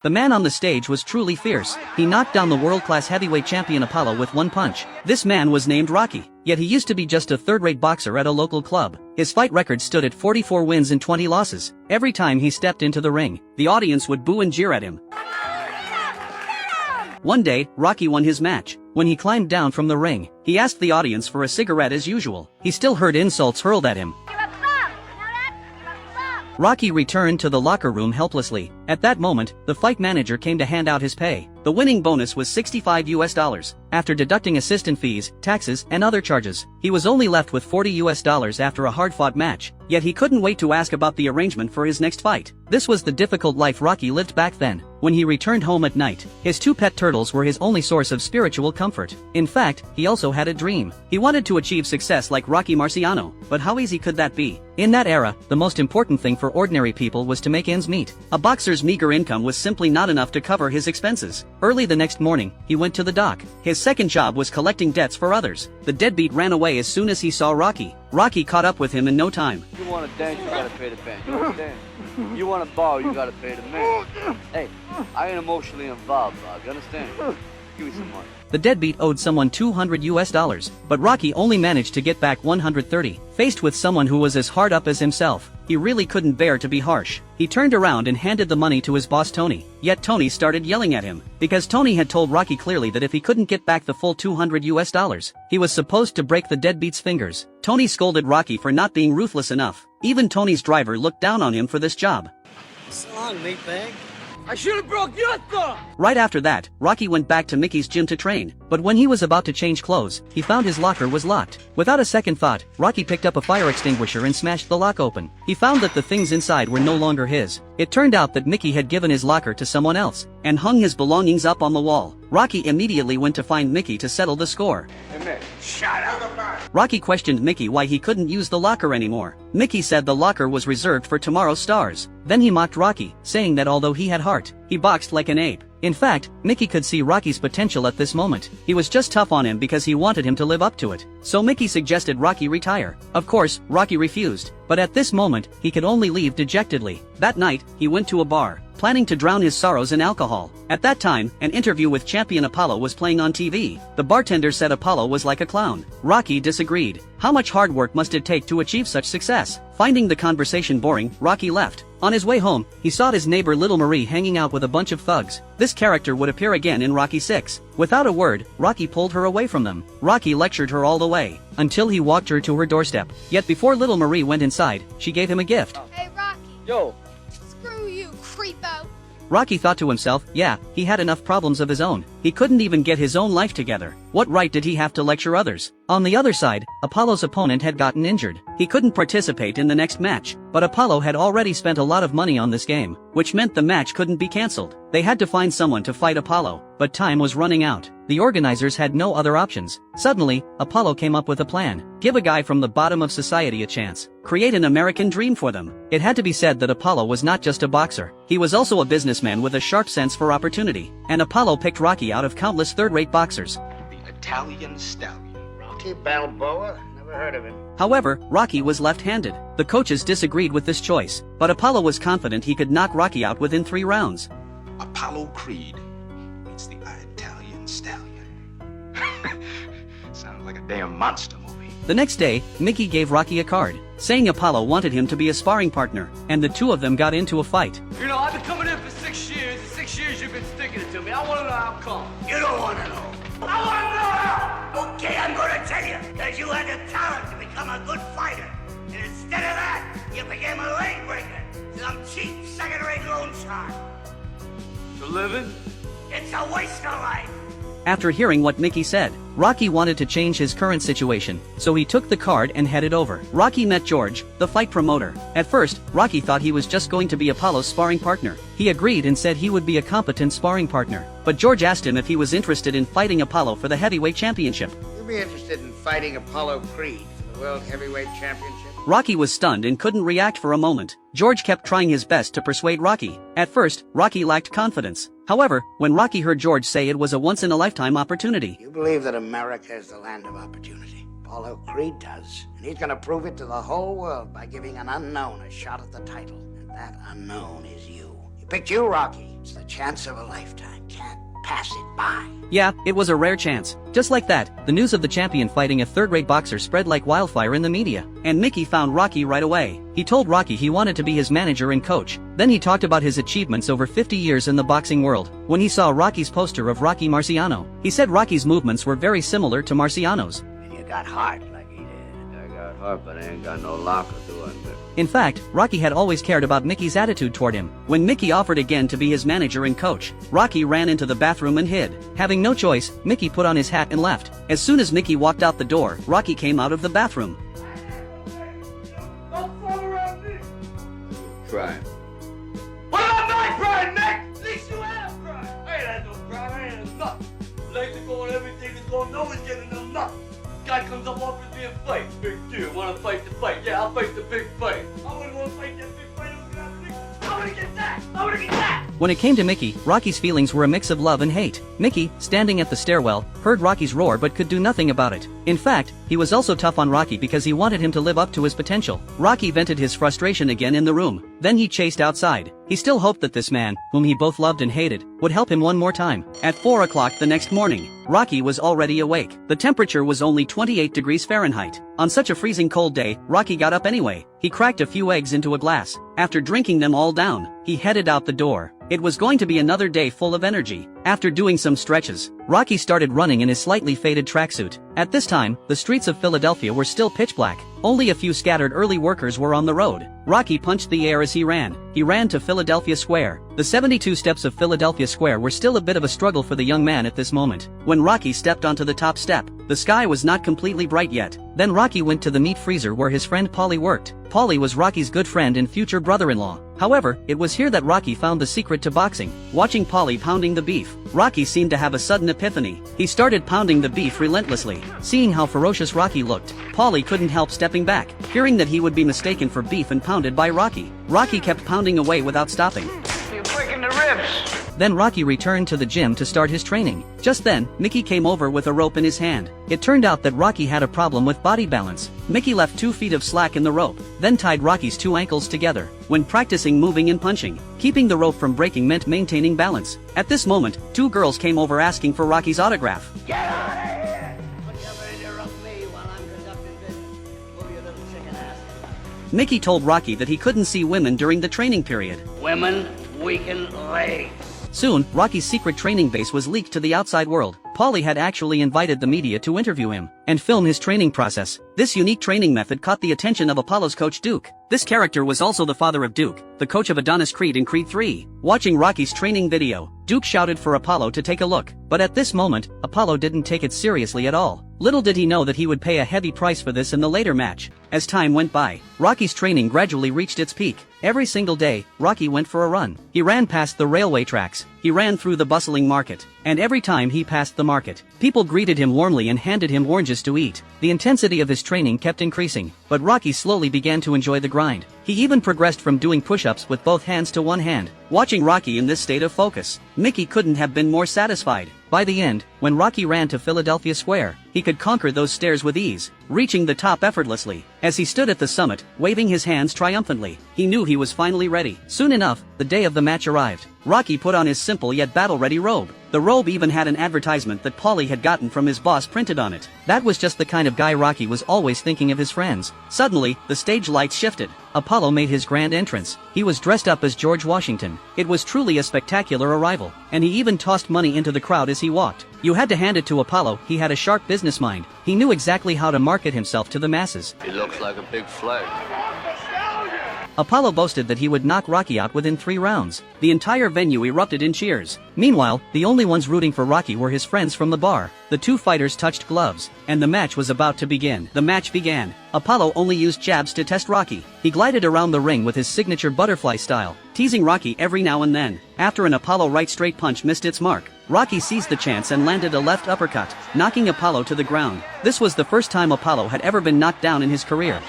The man on the stage was truly fierce. He knocked down the world-class heavyweight champion Apollo with one punch. This man was named Rocky, yet he used to be just a third-rate boxer at a local club. His fight record stood at 44 wins and 20 losses. Every time he stepped into the ring, the audience would boo and jeer at him. One day, Rocky won his match. When he climbed down from the ring, he asked the audience for a cigarette as usual. He still heard insults hurled at him. Rocky returned to the locker room helplessly. At that moment, the fight manager came to hand out his pay. The winning bonus was $65. After deducting assistant fees, taxes, and other charges, he was only left with $40 after a hard-fought match. Yet he couldn't wait to ask about the arrangement for his next fight. This was the difficult life Rocky lived back then. When he returned home at night, his two pet turtles were his only source of spiritual comfort. In fact, he also had a dream. He wanted to achieve success like Rocky Marciano, but how easy could that be? In that era, the most important thing for ordinary people was to make ends meet. A boxer's meager income was simply not enough to cover his expenses. Early the next morning, he went to the dock. His second job was collecting debts for others. The deadbeat ran away as soon as he saw Rocky. Rocky caught up with him in no time. You want to dance, you gotta pay the bank. You understand? You want to bar, you gotta pay the man. Hey, I ain't emotionally involved, Bob. You understand? Give me some money. The deadbeat owed someone $200, but Rocky only managed to get back $130. Faced with someone who was as hard up as himself, he really couldn't bear to be harsh. He turned around and handed the money to his boss Tony. Yet Tony started yelling at him, because Tony had told Rocky clearly that if he couldn't get back the full $200, he was supposed to break the deadbeat's fingers. Tony scolded Rocky for not being ruthless enough. Even Tony's driver looked down on him for this job. So long, meatbag. I should have broke your thumb! Right after that, Rocky went back to Mickey's gym to train, but when he was about to change clothes, he found his locker was locked. Without a second thought, Rocky picked up a fire extinguisher and smashed the lock open. He found that the things inside were no longer his. It turned out that Mickey had given his locker to someone else, and hung his belongings up on the wall. Rocky immediately went to find Mickey to settle the score. Hey, Mick, shut up! Rocky questioned Mickey why he couldn't use the locker anymore. Mickey said the locker was reserved for tomorrow's stars. Then he mocked Rocky, saying that although he had heart, he boxed like an ape. In fact, Mickey could see Rocky's potential at this moment. He was just tough on him because he wanted him to live up to it. So Mickey suggested Rocky retire. Of course, Rocky refused. But at this moment, he could only leave dejectedly. That night, he went to a bar, planning to drown his sorrows in alcohol. At that time, an interview with champion Apollo was playing on TV. The bartender said Apollo was like a clown. Rocky disagreed. How much hard work must it take to achieve such success? Finding the conversation boring, Rocky left. On his way home, he saw his neighbor Little Marie hanging out with a bunch of thugs. This character would appear again in Rocky 6. Without a word, Rocky pulled her away from them. Rocky lectured her all the way, until he walked her to her doorstep. Yet before Little Marie went inside, she gave him a gift. Hey, Rocky. Yo. Screw you, creepo. Rocky thought to himself, yeah, he had enough problems of his own. He couldn't even get his own life together. What right did he have to lecture others? On the other side, Apollo's opponent had gotten injured. He couldn't participate in the next match. But Apollo had already spent a lot of money on this game, which meant the match couldn't be cancelled. They had to find someone to fight Apollo, but time was running out. The organizers had no other options. Suddenly, Apollo came up with a plan. Give a guy from the bottom of society a chance. Create an American dream for them. It had to be said that Apollo was not just a boxer. He was also a businessman with a sharp sense for opportunity. And Apollo picked Rocky out of countless third-rate boxers. The Italian Stallion. Rocky Balboa? Never heard of him. However, Rocky was left-handed. The coaches disagreed with this choice, but Apollo was confident he could knock Rocky out within 3 rounds. Apollo Creed meets the Italian Stallion. Sounds like a damn monster movie. The next day, Mickey gave Rocky a card, saying Apollo wanted him to be a sparring partner, and the two of them got into a fight. You know, I've been coming in for 6 years. 6 years you've been sticking it to me. I want to know how come. You don't want to know. I want to know how! Okay, I'm going to tell you that you had the talent to become a good fighter. And instead of that, you became a leg breaker. Some cheap second-rate loan shark. For living? It's a waste of life. After hearing what Mickey said, Rocky wanted to change his current situation, so he took the card and headed over. Rocky met George, the fight promoter. At first, Rocky thought he was just going to be Apollo's sparring partner. He agreed and said he would be a competent sparring partner. But George asked him if he was interested in fighting Apollo for the heavyweight championship. You'd be interested in fighting Apollo Creed for the World Heavyweight Championship? Rocky was stunned and couldn't react for a moment. George kept trying his best to persuade Rocky. At first, Rocky lacked confidence. However, when Rocky heard George say it was a once-in-a-lifetime opportunity. You believe that America is the land of opportunity. Apollo Creed does. And he's going to prove it to the whole world by giving an unknown a shot at the title. And that unknown is you. You Picked you, Rocky. It's the chance of a lifetime. Can't pass it by. Yeah, it was a rare chance. Just like that, the news of the champion fighting a third-rate boxer spread like wildfire in the media. And Mickey found Rocky right away. He told Rocky he wanted to be his manager and coach. Then he talked about his achievements over 50 years in the boxing world. When he saw Rocky's poster of Rocky Marciano, he said Rocky's movements were very similar to Marciano's. And you got heart like he did. I got heart, but I ain't got no locker, do I, Mick? In fact, Rocky had always cared about Mickey's attitude toward him. When Mickey offered again to be his manager and coach, Rocky ran into the bathroom and hid. Having no choice, Mickey put on his hat and left. As soon as Mickey walked out the door, Rocky came out of the bathroom. Try. What about my pride, Mick? At least you have pride. I ain't had no pride, I ain't had nothing. Legs are going, everything is going, no one's getting them nothing. Guy comes up, offers me a fight. Big deal, wanna fight the fight? Yeah, I'll fight the big fight. I wouldn't wanna fight that big fight, I wanna get that! I wanna get that! When it came to Mickey, Rocky's feelings were a mix of love and hate. Mickey, standing at the stairwell, heard Rocky's roar but could do nothing about it. In fact, he was also tough on Rocky because he wanted him to live up to his potential. Rocky vented his frustration again in the room. Then he chased outside. He still hoped that this man, whom he both loved and hated, would help him one more time. At 4 o'clock the next morning, Rocky was already awake. The temperature was only 28 degrees Fahrenheit. On such a freezing cold day, Rocky got up anyway. He cracked a few eggs into a glass. After drinking them all down, he headed out the door. It was going to be another day full of energy. After doing some stretches, Rocky started running in his slightly faded tracksuit. At this time, the streets of Philadelphia were still pitch black. Only a few scattered early workers were on the road. Rocky punched the air as he ran. He ran to Philadelphia Square. The 72 steps of Philadelphia Square were still a bit of a struggle for the young man at this moment. When Rocky stepped onto the top step, the sky was not completely bright yet. Then Rocky went to the meat freezer where his friend Paulie worked. Paulie was Rocky's good friend and future brother-in-law. However, it was here that Rocky found the secret to boxing. Watching Paulie pounding the beef, Rocky seemed to have a sudden epiphany. He started pounding the beef relentlessly. Seeing how ferocious Rocky looked, Paulie couldn't help stepping back, fearing that he would be mistaken for beef and pounded by Rocky. Rocky kept pounding away without stopping. You're breaking the ribs. Then Rocky returned to the gym to start his training. Just then, Mickey came over with a rope in his hand. It turned out that Rocky had a problem with body balance. Mickey left 2 feet of slack in the rope, then tied Rocky's 2 ankles together. When practicing moving and punching, keeping the rope from breaking meant maintaining balance. At this moment, 2 girls came over asking for Rocky's autograph. Get out of here! Don't you ever interrupt me while I'm conducting business. Move your little chicken ass. Mickey told Rocky that he couldn't see women during the training period. Women weaken legs. Soon, Rocky's secret training base was leaked to the outside world. Paulie had actually invited the media to interview him and film his training process. This unique training method caught the attention of Apollo's coach Duke. This character was also the father of Duke, the coach of Adonis Creed in Creed 3. Watching Rocky's training video, Duke shouted for Apollo to take a look. But at this moment, Apollo didn't take it seriously at all. Little did he know that he would pay a heavy price for this in the later match. As time went by, Rocky's training gradually reached its peak. Every single day, Rocky went for a run. He ran past the railway tracks. He ran through the bustling market. And every time he passed the market, people greeted him warmly and handed him oranges to eat. The intensity of his training kept increasing, but Rocky slowly began to enjoy the grind. He even progressed from doing push-ups with both hands to one hand. Watching Rocky in this state of focus, Mickey couldn't have been more satisfied. By the end, when Rocky ran to Philadelphia Square, he could conquer those stairs with ease, reaching the top effortlessly. As he stood at the summit, waving his hands triumphantly, he knew he was finally ready. Soon enough, the day of the match arrived. Rocky put on his simple yet battle-ready robe. The robe even had an advertisement that Paulie had gotten from his boss printed on it. That was just the kind of guy Rocky was always thinking of his friends. Suddenly, the stage lights shifted. Apollo made his grand entrance. He was dressed up as George Washington. It was truly a spectacular arrival, and he even tossed money into the crowd as he walked. You had to hand it to Apollo, he had a sharp business mind. He knew exactly how to market himself to the masses. He looks like a big flag. Apollo boasted that he would knock Rocky out within 3 rounds. The entire venue erupted in cheers. Meanwhile, the only ones rooting for Rocky were his friends from the bar. The 2 fighters touched gloves, and the match was about to begin. The match began. Apollo only used jabs to test Rocky. He glided around the ring with his signature butterfly style, teasing Rocky every now and then. After an Apollo right straight punch missed its mark, Rocky seized the chance and landed a left uppercut, knocking Apollo to the ground. This was the first time Apollo had ever been knocked down in his career.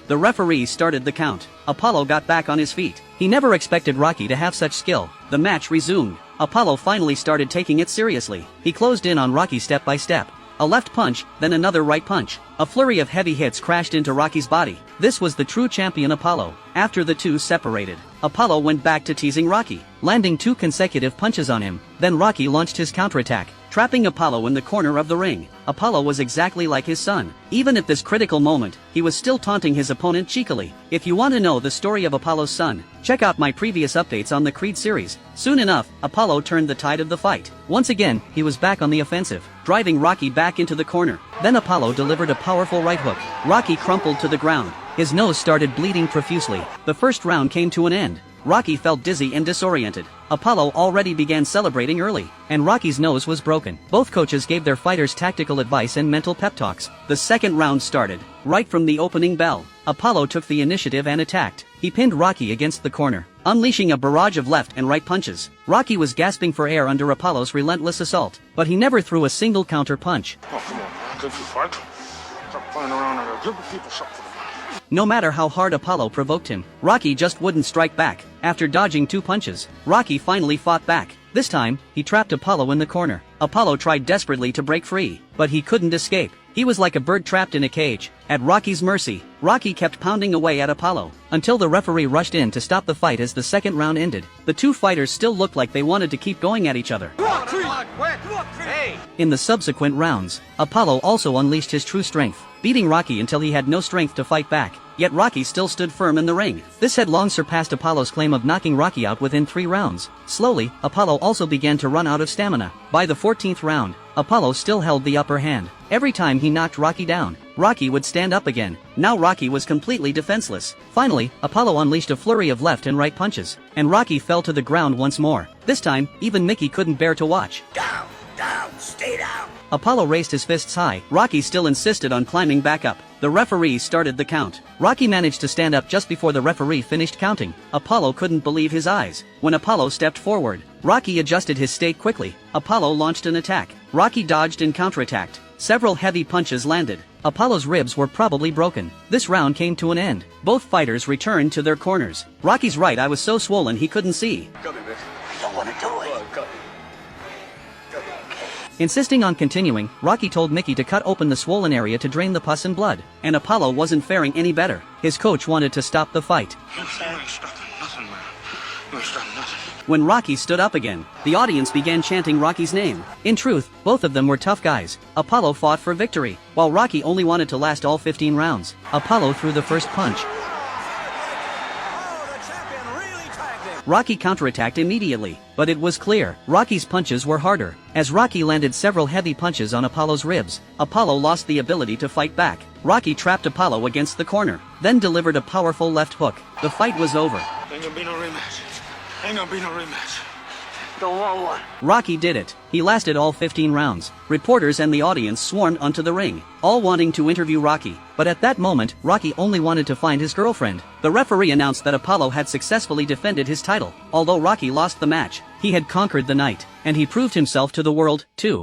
The referee started the count. Apollo got back on his feet. He never expected Rocky to have such skill. The match resumed. Apollo finally started taking it seriously. He closed in on Rocky step by step. A left punch, then another right punch. A flurry of heavy hits crashed into Rocky's body. This was the true champion Apollo. After the two separated, Apollo went back to teasing Rocky, landing 2 consecutive punches on him. Then Rocky launched his counterattack, trapping Apollo in the corner of the ring. Apollo was exactly like his son. Even at this critical moment, he was still taunting his opponent cheekily. If you want to know the story of Apollo's son, check out my previous updates on the Creed series. Soon enough, Apollo turned the tide of the fight. Once again, he was back on the offensive, driving Rocky back into the corner. Then Apollo delivered a powerful right hook. Rocky crumpled to the ground. His nose started bleeding profusely. The first round came to an end. Rocky felt dizzy and disoriented. Apollo already began celebrating early, and Rocky's nose was broken. Both coaches gave their fighters tactical advice and mental pep talks. The second round started. Right from the opening bell, Apollo took the initiative and attacked. He pinned Rocky against the corner, unleashing a barrage of left and right punches. Rocky was gasping for air under Apollo's relentless assault, but he never threw a single counter punch. Oh, come on, man. Can't you fight? Stop playing around here. Give the people something. No matter how hard Apollo provoked him, Rocky just wouldn't strike back. After dodging 2 punches, Rocky finally fought back. This time, he trapped Apollo in the corner. Apollo tried desperately to break free, but he couldn't escape. He was like a bird trapped in a cage. At Rocky's mercy, Rocky kept pounding away at Apollo, until the referee rushed in to stop the fight as the second round ended. The two fighters still looked like they wanted to keep going at each other. In the subsequent rounds, Apollo also unleashed his true strength, beating Rocky until he had no strength to fight back. Yet Rocky still stood firm in the ring. This had long surpassed Apollo's claim of knocking Rocky out within 3 rounds. Slowly, Apollo also began to run out of stamina. By the 14th round, Apollo still held the upper hand. Every time he knocked Rocky down, Rocky would stand up again. Now Rocky was completely defenseless. Finally, Apollo unleashed a flurry of left and right punches, and Rocky fell to the ground once more. This time, even Mickey couldn't bear to watch. Down, stay down. Apollo raised his fists high. Rocky still insisted on climbing back up. The referee started the count. Rocky managed to stand up just before the referee finished counting. Apollo couldn't believe his eyes. When Apollo stepped forward, Rocky adjusted his state quickly. Apollo launched an attack. Rocky dodged and counterattacked. Several heavy punches landed. Apollo's ribs were probably broken. This round came to an end. Both fighters returned to their corners. Rocky's right eye was so swollen he couldn't see. Don't want to do it. Insisting on continuing, Rocky told Mickey to cut open the swollen area to drain the pus and blood, and Apollo wasn't faring any better. His coach wanted to stop the fight. You ain't stopping nothing, man. You ain't stopping nothing. When Rocky stood up again, the audience began chanting Rocky's name. In truth, both of them were tough guys. Apollo fought for victory, while Rocky only wanted to last all 15 rounds. Apollo threw the first punch. Rocky counterattacked immediately, but it was clear, Rocky's punches were harder. As Rocky landed several heavy punches on Apollo's ribs, Apollo lost the ability to fight back. Rocky trapped Apollo against the corner, then delivered a powerful left hook. The fight was over. Ain't gonna be no rematch. Ain't gonna be no rematch. Don't want one. Rocky did it. He lasted all 15 rounds. Reporters and the audience swarmed onto the ring, all wanting to interview Rocky. But at that moment, Rocky only wanted to find his girlfriend. The referee announced that Apollo had successfully defended his title. Although Rocky lost the match, he had conquered the night, and he proved himself to the world, too.